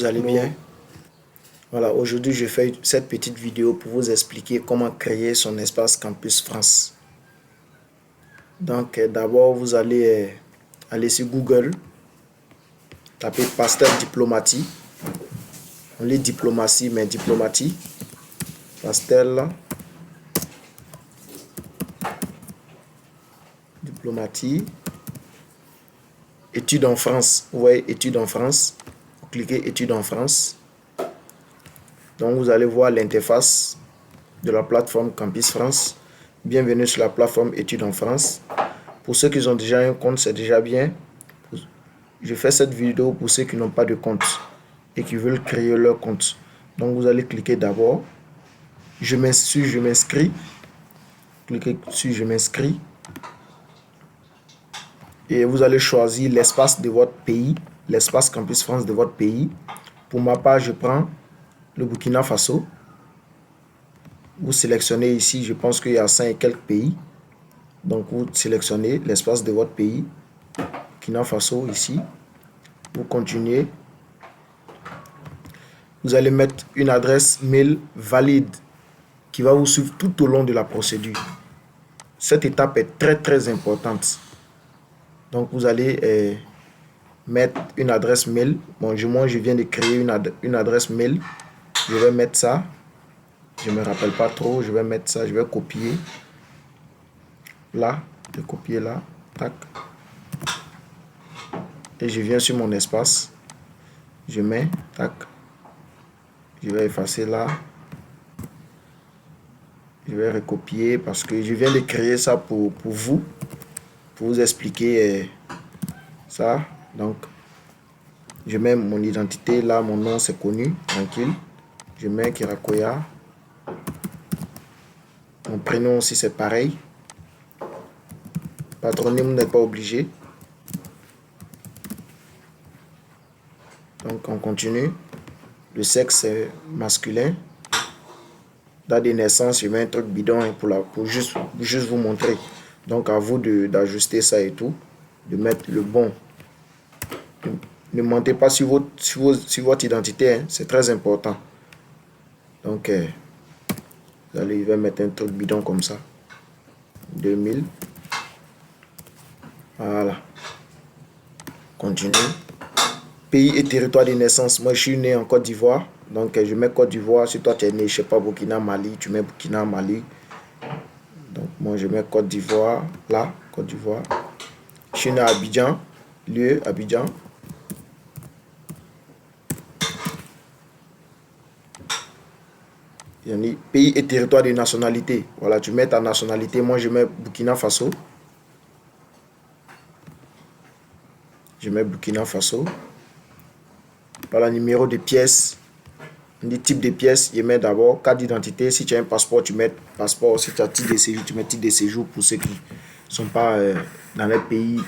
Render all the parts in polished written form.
Vous allez bien? Voilà, aujourd'hui je fais cette petite vidéo pour vous expliquer comment créer son espace Campus France. Donc d'abord vous allez aller sur Google, taper Pasteur Diplomatie. On lit diplomatie mais diplomatie. Pasteur Diplomatie. Études en France. Vous voyez études en France. Vous cliquez études en France. Donc vous allez voir l'interface de la plateforme Campus France. Bienvenue sur la plateforme études en France. Pour ceux qui ont déjà un compte, c'est déjà bien. Je fais cette vidéo pour ceux qui n'ont pas de compte et qui veulent créer leur compte. Donc vous allez cliquer d'abord. Je m'inscris. Cliquez sur je m'inscris. Et vous allez choisir l'espace de votre pays, l'espace Campus France de votre pays. Pour ma part, je prends le Burkina Faso. Vous sélectionnez ici, je pense qu'il y a 5 et quelques pays. Donc vous sélectionnez l'espace de votre pays, Burkina Faso ici. Vous continuez. Vous allez mettre une adresse mail valide qui va vous suivre tout au long de la procédure. Cette étape est très importante. Donc vous allez mettre une adresse mail. Bon, moi je viens de créer une adresse mail. Je vais mettre ça. Je ne me rappelle pas trop. Je vais mettre ça. Je vais copier. Là. Je vais copier là. Tac. Et je viens sur mon espace. Je mets. Tac. Je vais effacer là. Je vais recopier parce que je viens de créer ça pour vous expliquer ça. Donc, je mets mon identité là, mon nom c'est connu, tranquille. Je mets Kirakoya. Mon prénom aussi c'est pareil. Patronyme n'est pas obligé. Donc, on continue. Le sexe c'est masculin. Date de naissance, je mets un truc bidon pour juste vous montrer. Donc à vous d'ajuster ça et tout, de mettre le bon. Ne mentez pas sur votre identité, hein, c'est très important. Donc vous allez mettre un truc bidon comme ça. 2000. Voilà. Continue. Pays et territoire de naissance. Moi je suis né en Côte d'Ivoire. Donc je mets Côte d'Ivoire. Si toi tu es né, je sais pas, Burkina, Mali, tu mets Burkina, Mali. Donc moi je mets Côte d'Ivoire. Là, Côte d'Ivoire. Je suis né à Abidjan. Lieu, Abidjan. Il y a pays et territoire de nationalité. Voilà, tu mets ta nationalité. Moi je mets Burkina Faso. Je mets Burkina Faso. Voilà, numéro de pièce. On dit type de pièce, je mets d'abord carte d'identité. Si tu as un passeport, tu mets passeport. Si tu as titre de séjour, tu mets titre de séjour pour ceux qui ne sont pas dans les pays.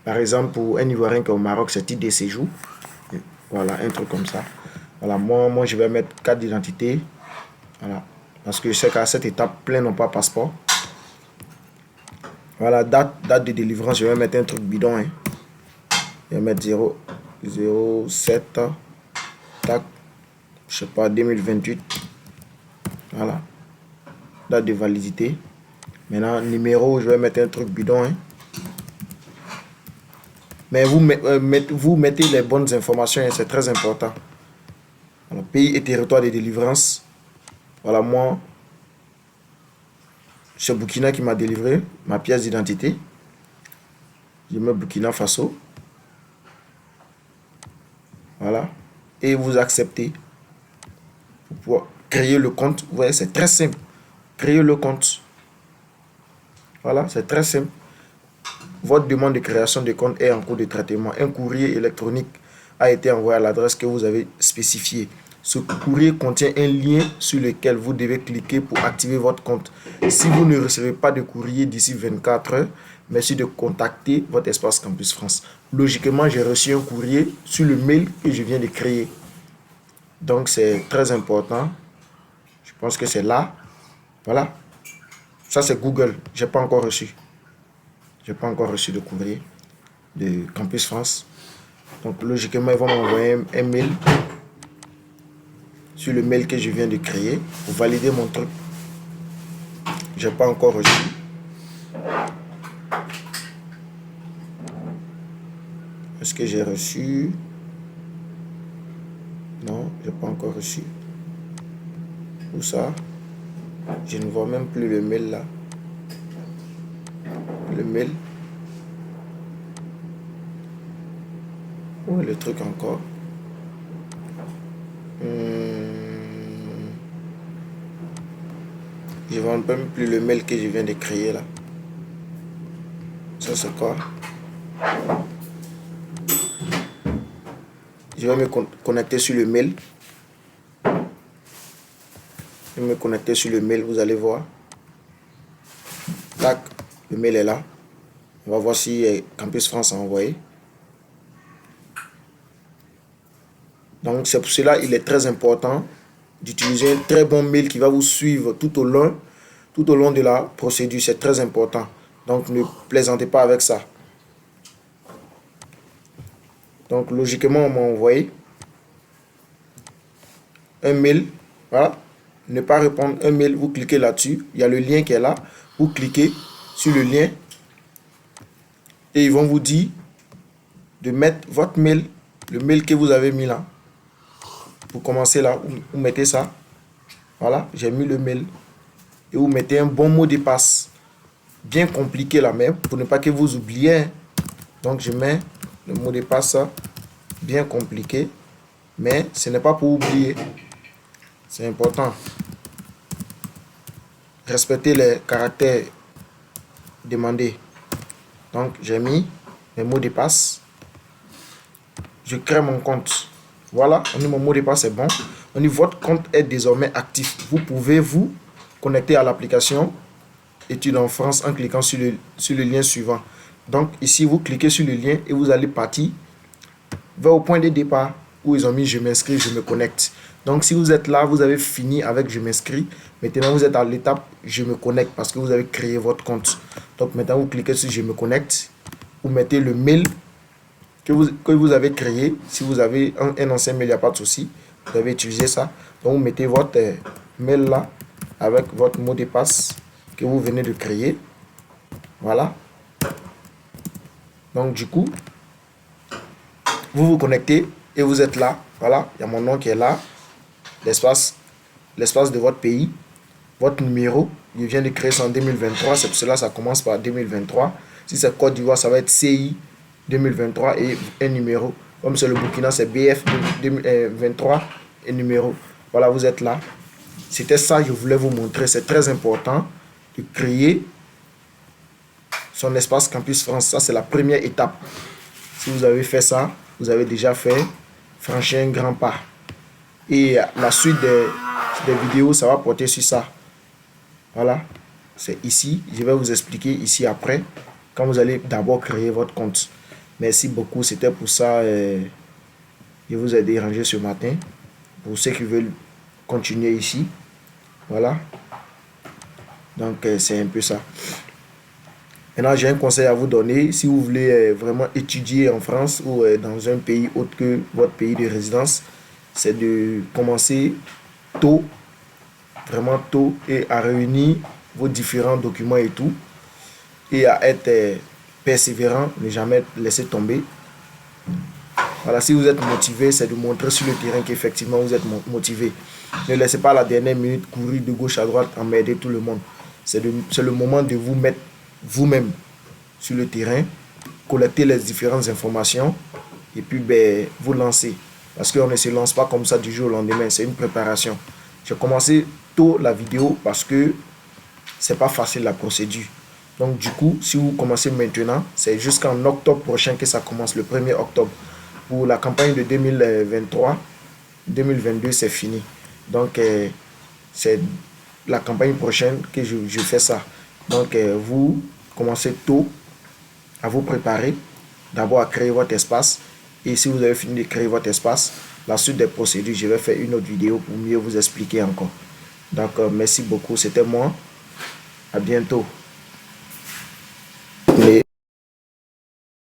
Par exemple, pour un Ivoirien qui est au Maroc, c'est titre de séjour. Voilà, un truc comme ça. Voilà, moi je vais mettre carte d'identité. Voilà, parce que je sais qu'à cette étape, plein n'ont pas passeport. Voilà, date de délivrance, je vais mettre un truc bidon. Hein. Je vais mettre 07. Tac. Je sais pas, 2028. Voilà. Date de validité. Maintenant, numéro, je vais mettre un truc bidon. Hein. Mais vous mettez les bonnes informations, hein, c'est très important. Voilà, pays et territoire de délivrance. Voilà, moi, c'est Burkina qui m'a délivré ma pièce d'identité. Je mets Burkina Faso. Voilà. Et vous acceptez. Pour pouvoir créer le compte. Vous voyez, c'est très simple. Créer le compte. Voilà, c'est très simple. Votre demande de création de compte est en cours de traitement. Un courrier électronique a été envoyé à l'adresse que vous avez spécifiée. Ce courrier contient un lien sur lequel vous devez cliquer pour activer votre compte. Si vous ne recevez pas de courrier d'ici 24 heures, merci de contacter votre espace Campus France. Logiquement, j'ai reçu un courrier sur le mail que je viens de créer. Donc, c'est très important. Je pense que c'est là. Voilà. Ça, c'est Google. Je n'ai pas encore reçu. Je n'ai pas encore reçu de courrier de Campus France. Donc, logiquement, ils vont m'envoyer un mail sur le mail que je viens de créer pour valider mon truc. J'ai pas encore reçu. Est-ce que j'ai reçu? Non, j'ai pas encore reçu. Où ça? Je ne vois même plus le mail là. Le mail. Où est le truc encore? Je vois même plus le mail que je viens de créer là. Ça c'est quoi? Je vais me connecter sur le mail. Je vais me connecter sur le mail, vous allez voir. Tac, le mail est là. On va voir si Campus France a envoyé. Donc c'est pour cela il est très important d'utiliser un très bon mail qui va vous suivre tout au long de la procédure. C'est très important. Donc ne plaisantez pas avec ça. Donc logiquement on m'a envoyé un mail. Voilà. Ne pas répondre un mail, vous cliquez là-dessus. Il y a le lien qui est là. Vous cliquez sur le lien. Et ils vont vous dire de mettre votre mail, le mail que vous avez mis là. Pour commencer là, vous mettez ça. Voilà, j'ai mis le mail. Et vous mettez un bon mot de passe. Bien compliqué là même, pour ne pas que vous oubliez. Donc je mets le mot de passe bien compliqué. Mais ce n'est pas pour oublier. C'est important. Respectez les caractères demandés. Donc j'ai mis mes mots de passe. Je crée mon compte. Voilà, on dit mon mot de passe est bon. On dit votre compte est désormais actif. Vous pouvez vous connecter à l'application Études en France en cliquant sur le lien suivant. Donc ici, vous cliquez sur le lien et vous allez partir vers au point de départ où ils ont mis je m'inscris, je me connecte. Donc si vous êtes là, vous avez fini avec je m'inscris. Maintenant, vous êtes à l'étape je me connecte parce que vous avez créé votre compte. Donc maintenant, vous cliquez sur je me connecte. Vous mettez le mail que vous avez créé. Si vous avez un ancien mail, il n'y a pas de souci. Vous avez utilisé ça. Donc vous mettez votre mail là avec votre mot de passe que vous venez de créer. Voilà. Donc du coup, vous vous connectez et vous êtes là. Voilà, il y a mon nom qui est là. L'espace de votre pays. Votre numéro, je viens de créer ça en 2023. C'est pour cela que ça commence par 2023. Si c'est Côte d'Ivoire, ça va être CI 2023 et un numéro. Comme c'est le Burkina, c'est BF 2023 et numéro. Voilà, vous êtes là. C'était ça que je voulais vous montrer. C'est très important de créer son espace Campus France. Ça, c'est la première étape. Si vous avez fait ça, vous avez déjà franchi un grand pas. Et la suite des vidéos, ça va porter sur ça. Voilà, c'est ici. Je vais vous expliquer ici après, quand vous allez d'abord créer votre compte. Merci beaucoup. C'était pour ça je vous ai dérangé ce matin. Pour ceux qui veulent continuer ici. Voilà. Donc, c'est un peu ça. Maintenant, j'ai un conseil à vous donner. Si vous voulez vraiment étudier en France ou dans un pays autre que votre pays de résidence, c'est de commencer tôt, vraiment tôt, et à réunir vos différents documents et tout, et à être persévérant, ne jamais laisser tomber. Voilà, si vous êtes motivé, c'est de montrer sur le terrain qu'effectivement vous êtes motivé. Ne laissez pas à la dernière minute courir de gauche à droite, emmerder tout le monde. C'est le moment de vous mettre vous-même sur le terrain, collecter les différentes informations et puis vous lancer. Parce qu'on ne se lance pas comme ça du jour au lendemain, c'est une préparation. J'ai commencé tôt la vidéo parce que c'est pas facile la procédure. Donc du coup, si vous commencez maintenant, c'est jusqu'en octobre prochain que ça commence, le 1er octobre. Pour la campagne de 2023, 2022, c'est fini. Donc c'est la campagne prochaine que je fais ça. Donc vous commencez tôt à vous préparer, d'abord à créer votre espace. Et si vous avez fini de créer votre espace, la suite des procédures, je vais faire une autre vidéo pour mieux vous expliquer encore. Donc merci beaucoup, c'était moi. À bientôt.